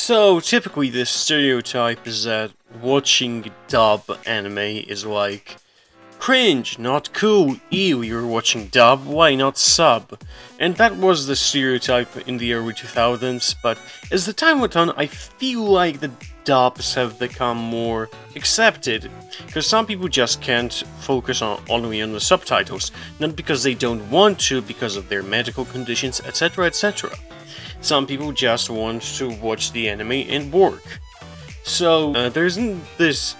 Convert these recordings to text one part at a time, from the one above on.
So, typically the stereotype is that watching dub anime is like, cringe, not cool, ew, you're watching dub, why not sub? And that was the stereotype in the early 2000s, but as the time went on, I feel like the dubs have become more accepted, because some people just can't focus only on the subtitles, not because they don't want to, because of their medical conditions, etc, etc. Some people just want to watch the anime and work. So, there isn't this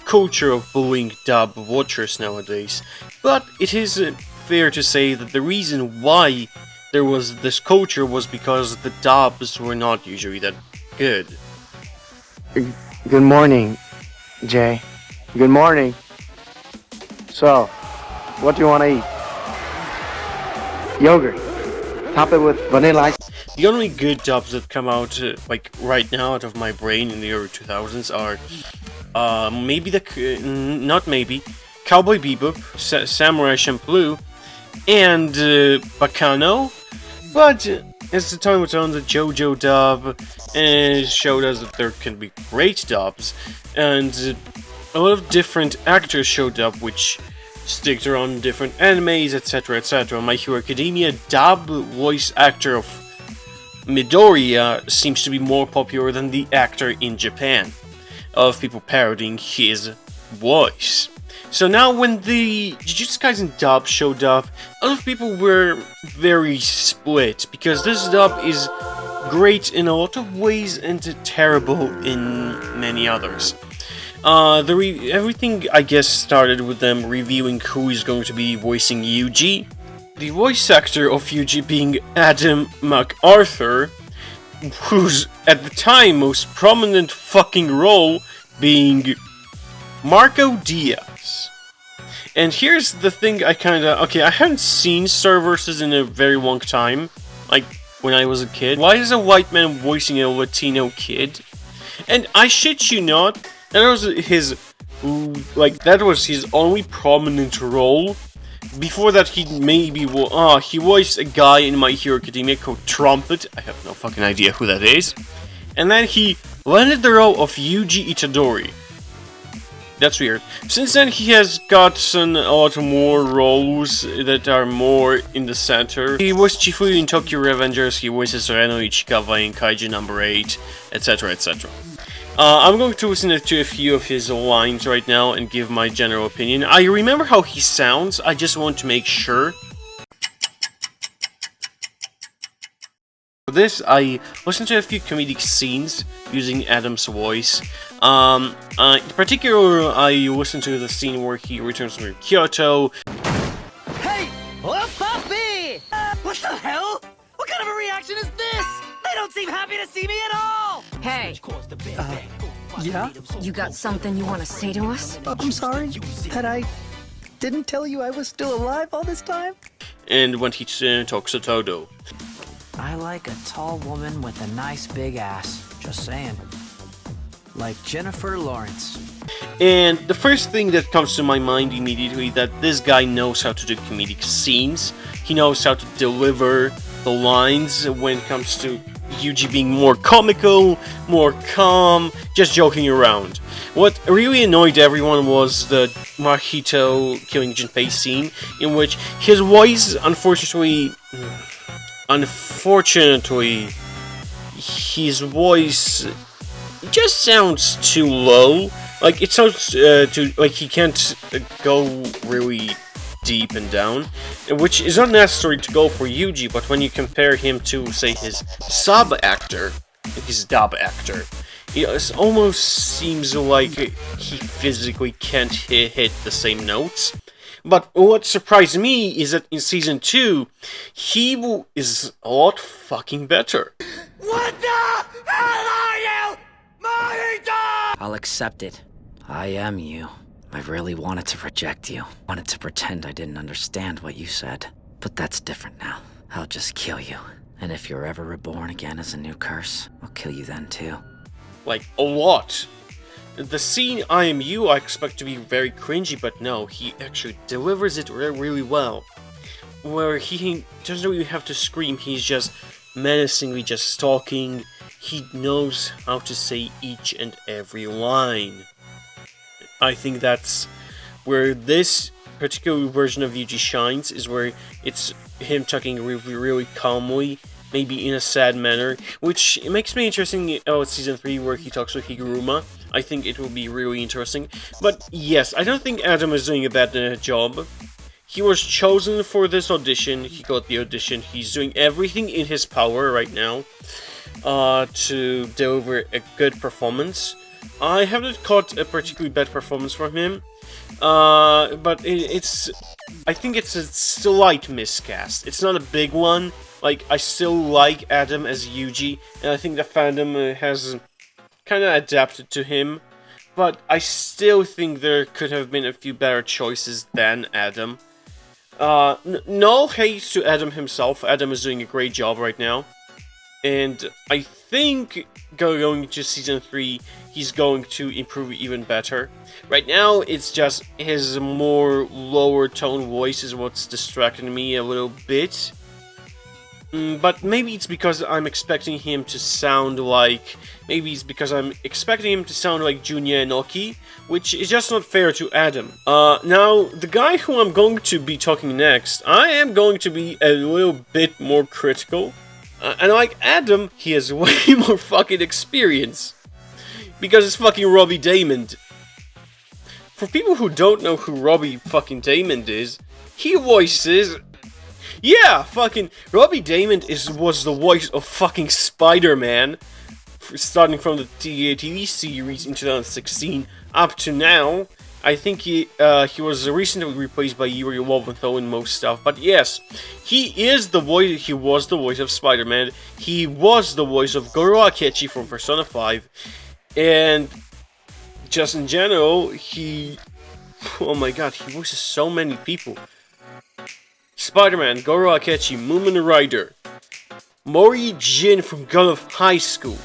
culture of bullying dub watchers nowadays, but it is fair to say that the reason why there was this culture was because the dubs were not usually that good. Good morning, Jay. Good morning. So, what do you want to eat? Yogurt. Top it with vanilla ice. The only good dubs that come out, like, right now out of my brain in the early 2000s are, Cowboy Bebop, Samurai Champloo, and Bacano. But as the time went on, the JoJo dub showed us that there can be great dubs, and a lot of different actors showed up, which sticked around different animes, etc, etc. My Hero Academia dub voice actor of Midoriya seems to be more popular than the actor in Japan, of people parodying his voice. So now when the Jujutsu Kaisen dub showed up, a lot of people were very split, because this dub is great in a lot of ways and terrible in many others. Everything, I guess, started with them revealing who is going to be voicing Yuji. The voice actor of Yuji being Adam MacArthur, whose, at the time, most prominent fucking role being Marco Diaz. And here's the thing I haven't seen Star Vs in a very long time, like when I was a kid. Why is a white man voicing a Latino kid? And I shit you not, that was his only prominent role. Before that, he voiced a guy in My Hero Academia called Trumpet. I have no fucking idea who that is. And then he landed the role of Yuji Itadori. That's weird. Since then, he has gotten a lot more roles that are more in the center. He voiced Chifuyu in Tokyo Revengers, he voices Reno Ichikawa in Kaiju No. 8, etc, etc. I'm going to listen to a few of his lines right now and give my general opinion. I remember how he sounds, I just want to make sure. For this, I listened to a few comedic scenes using Adam's voice. In particular, I listened to the scene where he returns from Kyoto. Hey! Oh, puppy! What the hell? What kind of a reaction is this? They don't seem happy to see me at all! Hey! Yeah? You got something you want to say to us? I'm sorry that I didn't tell you I was still alive all this time. And when he talks to Todo. I like a tall woman with a nice big ass. Just saying. Like Jennifer Lawrence. And the first thing that comes to my mind immediately that this guy knows how to do comedic scenes. He knows how to deliver the lines when it comes to Yuji being more comical, more calm, just joking around. What really annoyed everyone was the Mahito killing Junpei scene, in which his voice, unfortunately, his voice just sounds too low. Like, it sounds like he can't go really deep and down, which is not necessary to go for Yuji, but when you compare him to, say, his sub actor, his dub actor, it almost seems like he physically can't hit the same notes. But what surprised me is that in Season 2, he is a lot fucking better. What the hell are you? Mahito! I'll accept it. I am you. I really wanted to reject you. Wanted to pretend I didn't understand what you said. But that's different now. I'll just kill you. And if you're ever reborn again as a new curse, I'll kill you then too. Like, a lot. The scene I Am You I expect to be very cringy, but no, he actually delivers it really well. Where he doesn't really have to scream, he's just menacingly just talking, he knows how to say each and every line. I think that's where this particular version of Yuji shines, is where it's him talking really, really calmly, maybe in a sad manner, which it makes me interesting about Season 3 where he talks with Higuruma. I think it will be really interesting. But yes, I don't think Adam is doing a bad job. He was chosen for this audition, he got the audition, he's doing everything in his power right now to deliver a good performance. I haven't caught a particularly bad performance from him, but I think it's a slight miscast. It's not a big one. Like, I still like Adam as Yuji, and I think the fandom has kind of adapted to him, but I still think there could have been a few better choices than Adam. No hate to Adam himself. Adam is doing a great job right now. And I think going to Season 3, he's going to improve even better. Right now, it's just his more lower tone voice is what's distracting me a little bit. But maybe it's because I'm expecting him to sound like... Maybe it's because I'm expecting him to sound like Junya Enoki, which is just not fair to Adam. Now, the guy who I'm going to be talking next, I am going to be a little bit more critical. And like Adam, he has way more fucking experience. Because it's fucking Robbie Daymond. For people who don't know who Robbie fucking Daymond is, he voices... Yeah, fucking Robbie Daymond was the voice of fucking Spider-Man, starting from the TV series in 2016 up to now. I think he was recently replaced by Yuri Lowenthal in most stuff, but yes, he was the voice of Spider-Man, he was the voice of Goro Akechi from Persona 5, and just in general, oh my god, he voices so many people. Spider-Man, Goro Akechi, Moomin Rider, Mori Jin from God of High School.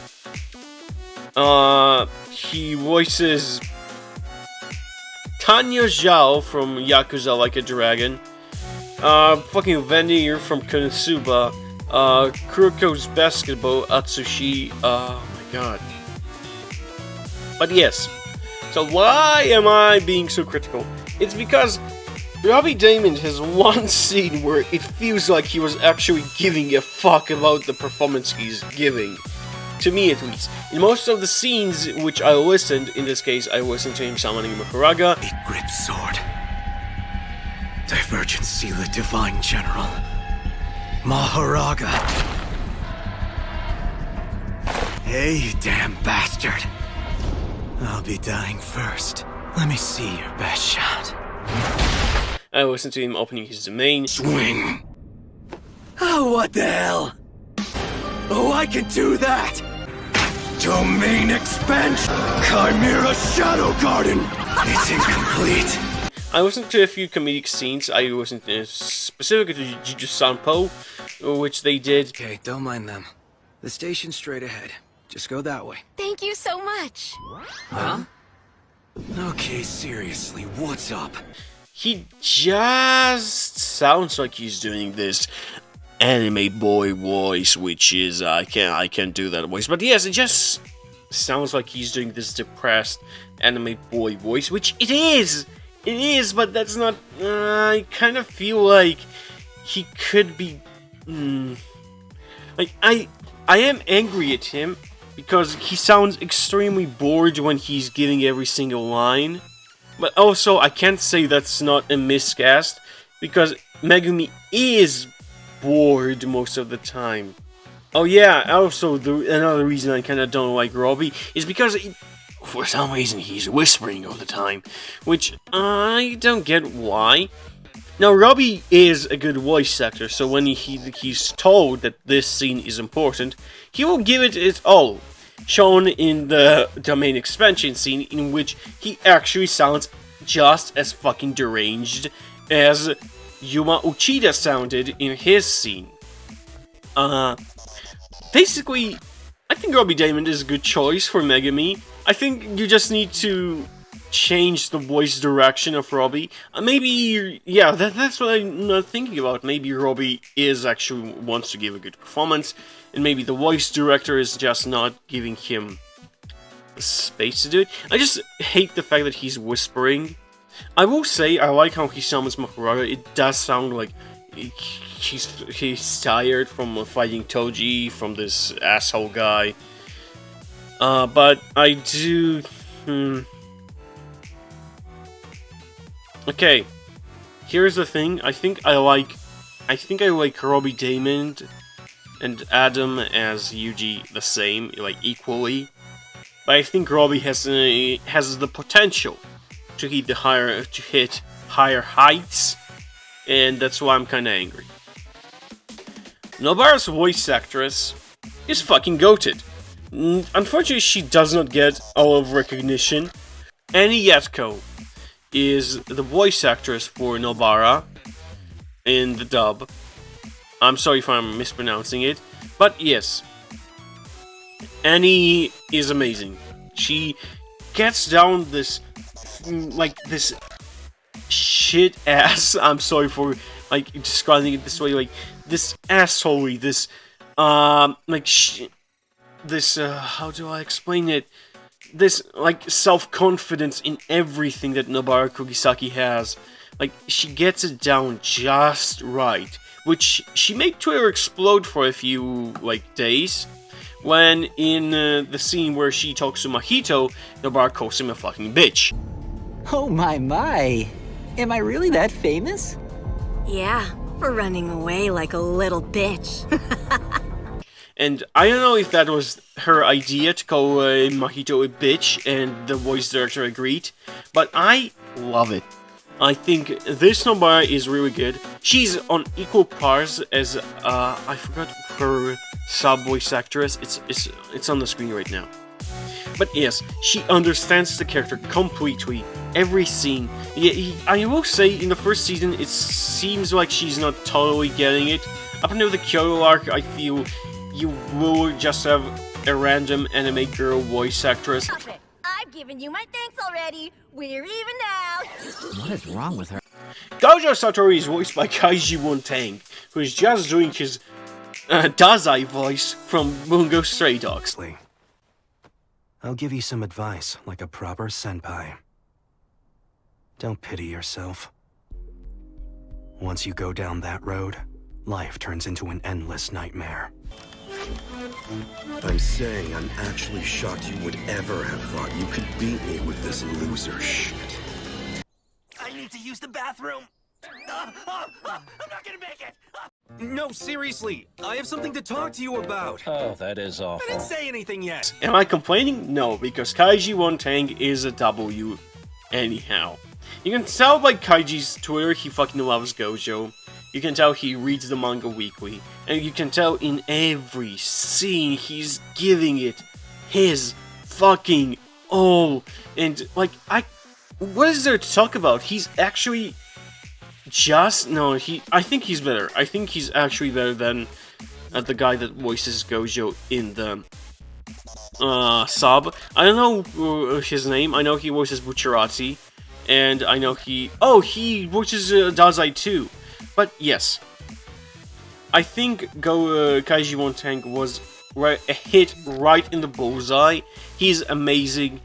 He voices Tanya Zhao from Yakuza Like a Dragon, fucking Vanir from Konosuba, Kuroko's Basketball, Atsushi, oh my god. But yes, so why am I being so critical? It's because Robbie Daymond has one scene where it feels like he was actually giving a fuck about the performance he's giving. To me, at least. In most of the scenes which I listened, in this case, I listened to him summoning Maharaga. A grip sword. Divergent Sela Divine General. Maharaga. Hey, you damn bastard. I'll be dying first. Let me see your best shot. I listened to him opening his domain. Swing! Oh, what the hell? Oh, I can do that! Domain expansion! Chimera Shadow Garden! It's incomplete. I listened to a few comedic scenes. I listened specifically to Jujutsu Kaisen, which they did. Okay, don't mind them. The station's straight ahead. Just go that way. Thank you so much. Huh? Okay, seriously, what's up? He just sounds like he's doing this anime boy voice, which is I can't do that voice, but yes, it just sounds like he's doing this depressed anime boy voice, which it is, but that's not. I kind of feel like he could be, like I am angry at him because he sounds extremely bored when he's giving every single line. But also, I can't say that's not a miscast, because Megumi is bored most of the time. Oh yeah, also, another reason I kinda don't like Robbie is because, for some reason, he's whispering all the time, which I don't get why. Now, Robbie is a good voice actor, so when he's told that this scene is important, he will give it its all. Shown in the domain expansion scene, in which he actually sounds just as fucking deranged as Yuma Uchida sounded in his scene. Basically, I think Robbie Daymond is a good choice for Megami. I think you just need to change the voice direction of Robbie. Maybe, yeah, that's what I'm not thinking about. Maybe Robbie is actually wants to give a good performance, and maybe the voice director is just not giving him the space to do it. I just hate the fact that he's whispering. I will say, I like how he summons Makurara. It does sound like he's tired from fighting Toji, from this asshole guy. But I do... Okay, here's the thing. I think I like Robbie Damon and Adam as Yuji the same, like equally. But I think Robbie has the potential to hit higher heights, and that's why I'm kind of angry. Nobara's voice actress is fucking goated. Unfortunately, she does not get all of recognition. Annie Yatko is the voice actress for Nobara in the dub. I'm sorry if I'm mispronouncing it, but yes, Annie is amazing. She gets down this shit ass. I'm sorry for like describing it this way, like this assholey, this how do I explain it? This, like, self-confidence in everything that Nobara Kugisaki has. Like, she gets it down just right. Which, she made Twitter explode for a few, like, days. When, in the scene where she talks to Mahito, Nobara calls him a fucking bitch. Oh my. Am I really that famous? Yeah, for running away like a little bitch. And I don't know if that was her idea to call Mahito a bitch, and the voice director agreed, but I love it. I think this Nobara is really good. She's on equal pars as, I forgot her sub-voice actress. It's on the screen right now. But yes, she understands the character completely, every scene. Yeah, I will say, in the first season, it seems like she's not totally getting it. Up until the Kyoto arc, I feel you will just have a random anime girl voice actress. Stop it. I've given you my thanks already. We're even now. What is wrong with her? Gojo Satoru is voiced by Kaiji Wontang, who is just doing his Dazai voice from Bungo Stray Dogs. I'll give you some advice, like a proper senpai. Don't pity yourself. Once you go down that road, life turns into an endless nightmare. I'm saying I'm actually shocked you would ever have thought you could beat me with this loser shit. I need to use the bathroom. I'm not gonna make it. No, seriously, I have something to talk to you about. Oh, that is I awful. didn't say anything yet. Am I complaining? No, because Kaiji Wontang is a W anyhow. You can tell by Kaiji's Twitter he fucking loves Gojo. You can tell he reads the manga weekly. And you can tell in every scene he's giving it his fucking all. And, like, what is there to talk about? He's actually I think he's better. I think he's actually better than the guy that voices Gojo in the sub. I don't know his name. I know he voices Bucciarati. And I know he voices Dazai too. But yes, I think Kaiji Wontang was a hit right in the bullseye. He's amazing.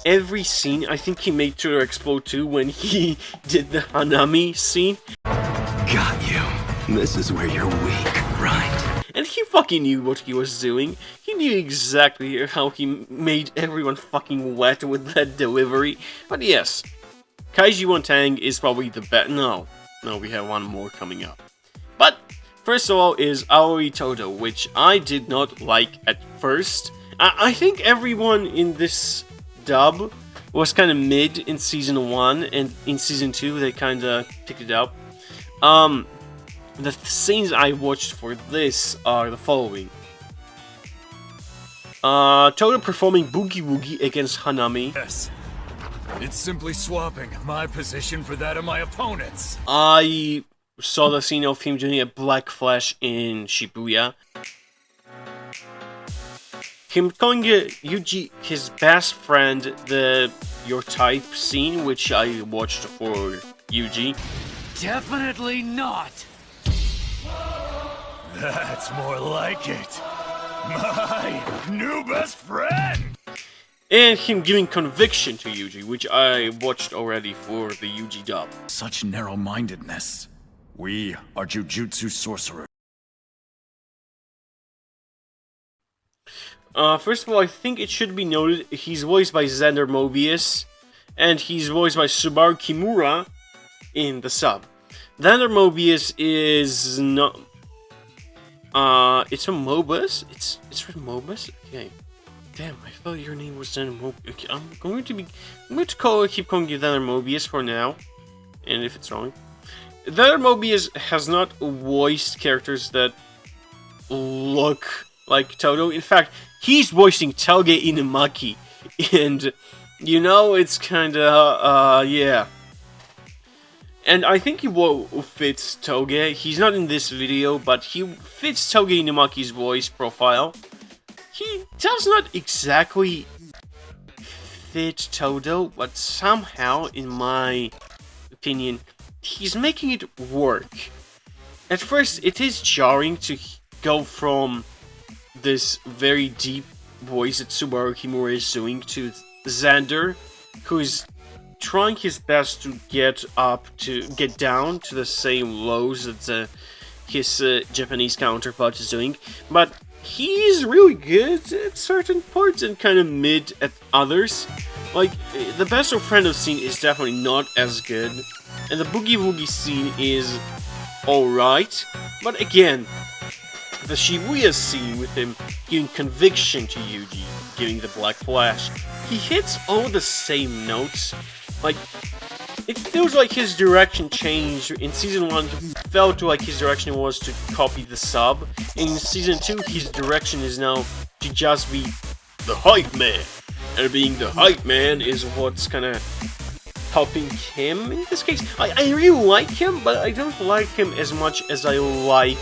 Every scene, I think he made Twitter explode too when he did the Hanami scene. Got you. This is where you're weak, right? And he fucking knew what he was doing. He knew exactly how he made everyone fucking wet with that delivery. But yes, Kaiji Wontang is probably the best. No, we have one more coming up. But first of all is Aoi Todo, which I did not like at first. I think everyone in this dub was kind of mid in season 1, and in season 2 they kind of picked it up. The scenes I watched for this are the following. Todo performing Boogie Woogie against Hanami. Yes. It's simply swapping my position for that of my opponent's. I saw the scene of him doing a Black Flash in Shibuya. Him calling Yuji his best friend, the your type scene, which I watched for Yuji. Definitely not. That's more like it. My new best friend! And him giving conviction to Yuji, which I watched already for the Yuji dub. Such narrow-mindedness. We are Jujutsu sorcerers. First of all, I think it should be noted he's voiced by Xander Mobius, and he's voiced by Subaru Kimura in the sub. Xander Mobius is not... it's a Mobus? It's from Mobus? Okay. Damn, I thought your name was Xander Mobius. Okay, I'm going to keep calling you Xander Mobius for now. And if it's wrong. Xander Mobius has not voiced characters that look like Todo. In fact, he's voicing Toge Inumaki. And, you know, it's kinda, yeah. And I think he fits Toge. He's not in this video, but he fits Toge Inumaki's voice profile. He does not exactly fit Todo, but somehow, in my opinion, he's making it work. At first, it is jarring to go from this very deep voice that Subaru Kimura is doing to Xander, who is trying his best to get down to the same lows that his Japanese counterpart is doing, but he's really good at certain parts and kind of mid at others. Like, the Best of Friend scene is definitely not as good, and the Boogie Woogie scene is alright, but again, the Shibuya scene with him giving conviction to Yuji, giving the Black Flash, he hits all the same notes. Like, it feels like his direction changed. In Season 1, it felt like his direction was to copy the sub. In Season 2, his direction is now to just be the hype man. And being the hype man is what's kind of helping him in this case. I really like him, but I don't like him as much as I like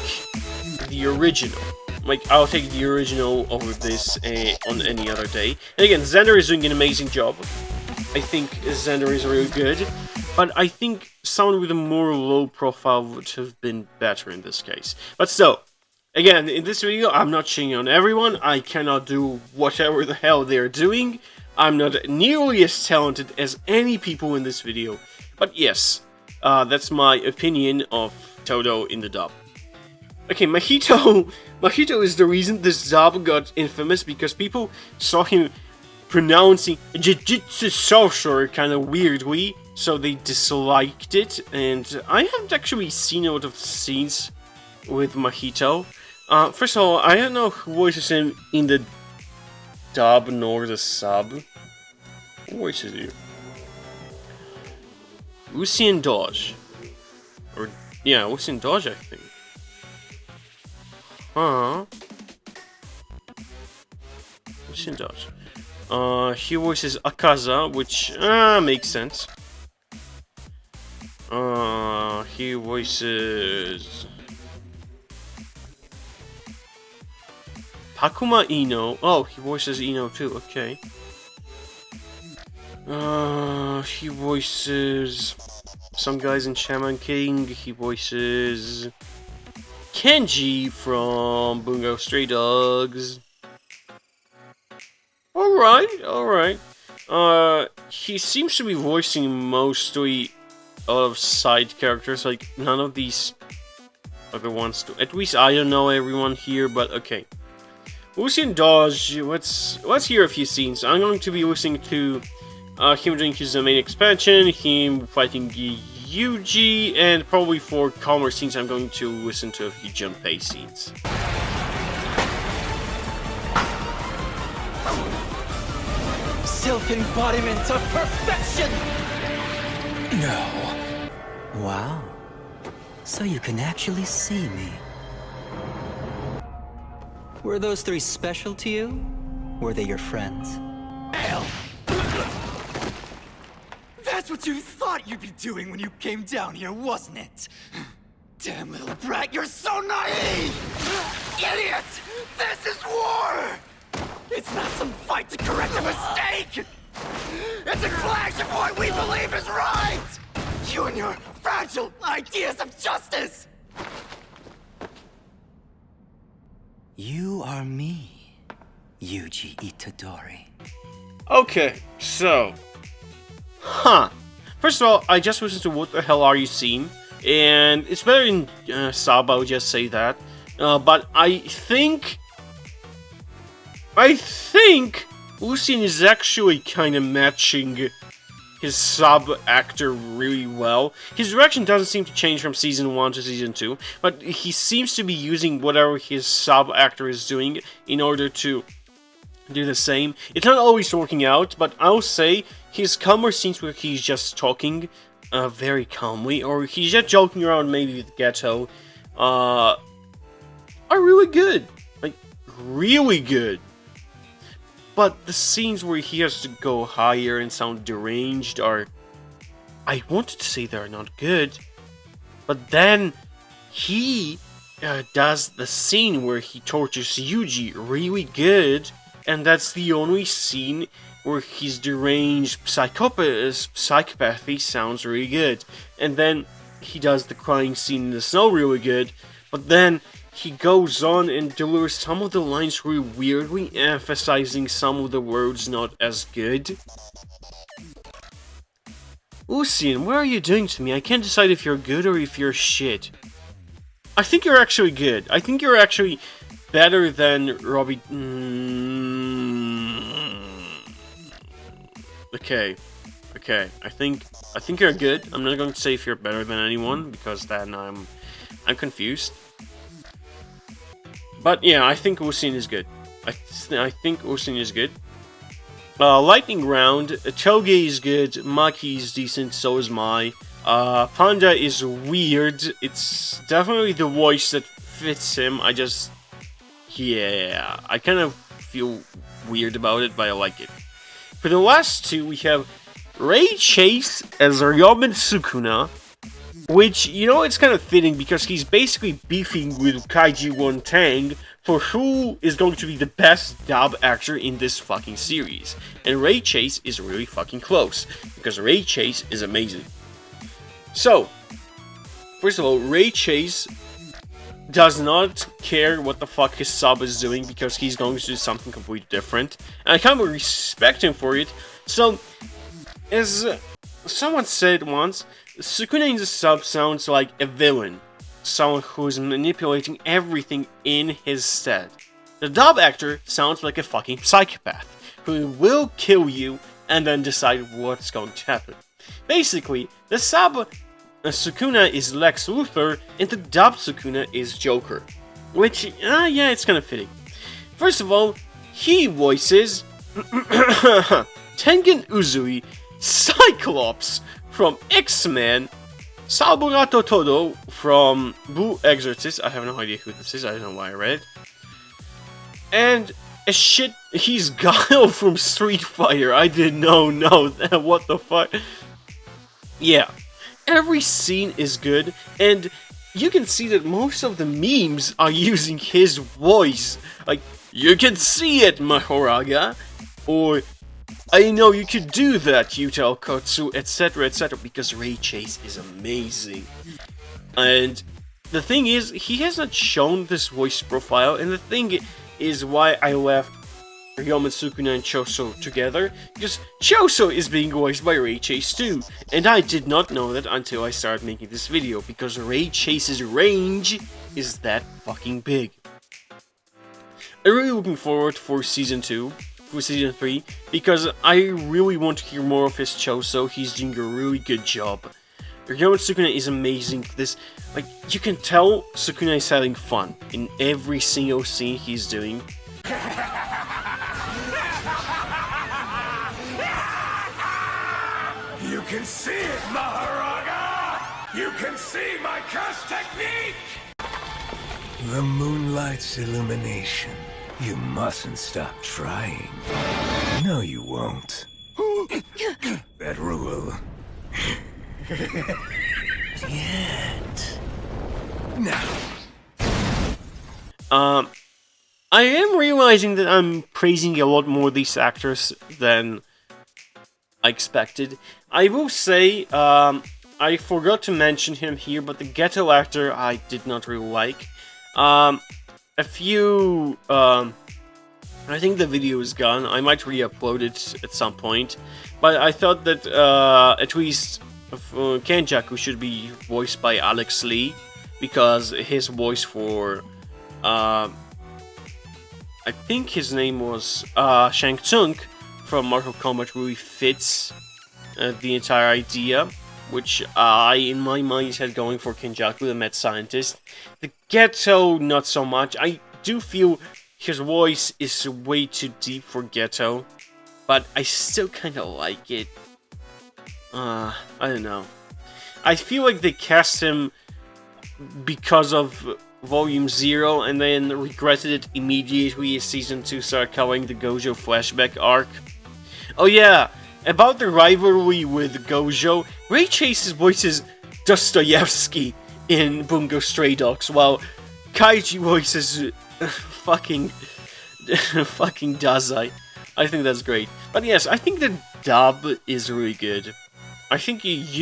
the original. Like, I'll take the original over this on any other day. And again, Xander is doing an amazing job. I think Xander is really good, but I think someone with a more low profile would have been better in this case. But still, again, in this video, I'm not shitting on everyone. I cannot do whatever the hell they're doing. I'm not nearly as talented as any people in this video. But yes, that's my opinion of Todo in the dub. Okay, Mahito is the reason this dub got infamous, because people saw him pronouncing Jujutsu sorcerer kind of weirdly, so they disliked it, and I haven't actually seen a lot of scenes with Mahito. First of all, I don't know who voices him in the dub nor the sub. Who voices you? Lucien Dodge. Or, yeah, Lucien Dodge, I think. Huh. Lucien Dodge. He voices Akaza, which makes sense. He voices Takuma Ino. Oh, he voices Ino too. Okay. He voices some guys in Shaman King. He voices Kenji from Bungo Stray Dogs. Alright. He seems to be voicing mostly a lot of side characters, like none of these are the ones to... At least I don't know everyone here, but okay. Lucien Dodge, let's hear a few scenes. I'm going to be listening to him doing his main expansion, him fighting Yuji, and probably for calmer scenes I'm going to listen to a few Junpei scenes. Silk embodiment of perfection! No. Wow. So you can actually see me. Were those three special to you? Were they your friends? Hell! That's what you thought you'd be doing when you came down here, wasn't it? Damn little brat, you're so naive! Idiot! This is war! It's not some fight to correct a mistake! It's a clash of what we believe is right! You and your fragile ideas of justice! You are me, Yuji Itadori. Okay, so... First of all, I just listened to What the Hell Are You Seeing? And it's better in sub, I would just say that. But I think Lucien is actually kind of matching his sub actor really well. His direction doesn't seem to change from season 1 to season 2, but he seems to be using whatever his sub actor is doing in order to do the same. It's not always working out, but I'll say his calmer scenes where he's just talking very calmly, or he's just joking around maybe with Ghetto, are really good. Like, really good. But the scenes where he has to go higher and sound deranged are... I wanted to say they're not good, but then he does the scene where he tortures Yuji really good, and that's the only scene where his deranged psychopathy sounds really good. And then he does the crying scene in the snow really good, but then he goes on and delivers some of the lines really weirdly, emphasizing some of the words not as good. Lucien, what are you doing to me? I can't decide if you're good or if you're shit. I think you're actually good. I think you're actually better than Robbie... Okay. I think you're good. I'm not going to say if you're better than anyone, because then I'm confused. But yeah, I think Lucien is good. I think Lucien is good. Lightning Round, Toge is good, Maki is decent, so is Mai. Panda is weird. It's definitely the voice that fits him. I kind of feel weird about it, but I like it. For the last two, we have Ray Chase as Ryomen Sukuna, which, you know, it's kind of fitting because he's basically beefing with Kaiji Won Tang for who is going to be the best dub actor in this fucking series. And Ray Chase is really fucking close, because Ray Chase is amazing. So, first of all, Ray Chase does not care what the fuck his sub is doing, because he's going to do something completely different. And I kind of respect him for it. So, as someone said once, Sukuna in the sub sounds like a villain. Someone who's manipulating everything in his stead. The dub actor sounds like a fucking psychopath, who will kill you and then decide what's going to happen. Basically, the sub Sukuna is Lex Luthor, and the dub Sukuna is Joker. Which, yeah, it's kind of fitting. First of all, he voices Tengen Uzui, Cyclops from X-Men, Saburato Todo from Blue Exorcist. I have no idea who this is, I don't know why I read it. And he's Guile from Street Fighter. I did not know that, what the fuck. Yeah, every scene is good, and you can see that most of the memes are using his voice. Like, you can see it, Mahoraga, or I know you could do that, Yuta Okotsu, etc, etc, because Ray Chase is amazing. And the thing is, he has not shown this voice profile, and the thing is why I left Ryomen Sukuna and Choso together, because Choso is being voiced by Ray Chase too, and I did not know that until I started making this video, because Ray Chase's range is that fucking big. I'm really looking forward for Season 3, because I really want to hear more of his Choso. He's doing a really good job. Ryomen Sukuna is amazing. Like, you can tell Sukuna is having fun in every single scene he's doing. You can see it, Mahoraga! You can see my curse technique! The moonlight's illumination. You mustn't stop trying. No, you won't. That rule. Yet. Now. I am realizing that I'm praising a lot more these actors than I expected. I will say, I forgot to mention him here, but the ghetto actor I did not really like. I think the video is gone. I might re-upload it at some point. But I thought that at least Kenjaku should be voiced by Alex Lee, because his voice for I think his name was Shang Tsung from Mortal Kombat really fits the entire idea, which I, in my mind, had going for Kenjaku, the mad scientist. The Ghetto, not so much. I do feel his voice is way too deep for Ghetto, but I still kind of like it. I don't know. I feel like they cast him because of Volume 0, and then regretted it immediately as Season 2 started covering the Gojo flashback arc. Oh yeah, about the rivalry with Gojo, Ray Chase's voices Dostoevsky in Bungo Stray Dogs, while Kaiji voices fucking Dazai. I think that's great. But yes, I think the dub is really good. I think if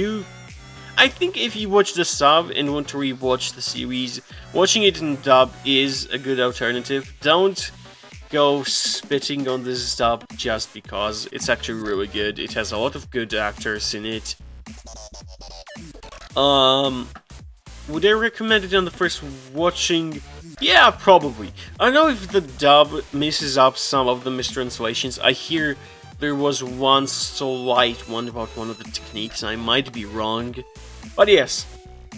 you watch the sub and want to rewatch the series, watching it in dub is a good alternative. Don't go spitting on this dub just because. It's actually really good. It has a lot of good actors in it. Would I recommend it on the first watching? Yeah, probably. I know if the dub misses up some of the mistranslations. I hear there was one slight one about one of the techniques, and I might be wrong. But yes,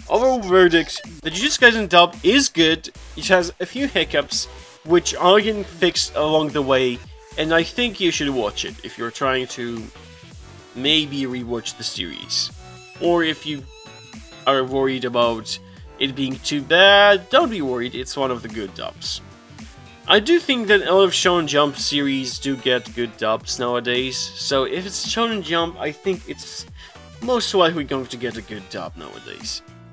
overall verdict, the Jujutsu Kaisen dub is good. It has a few hiccups, which are getting fixed along the way, and I think you should watch it if you're trying to maybe rewatch the series. Or if you are worried about it being too bad, don't be worried, it's one of the good dubs. I do think that a lot of Shonen Jump series do get good dubs nowadays, so if it's Shonen Jump, I think it's most likely going to get a good dub nowadays.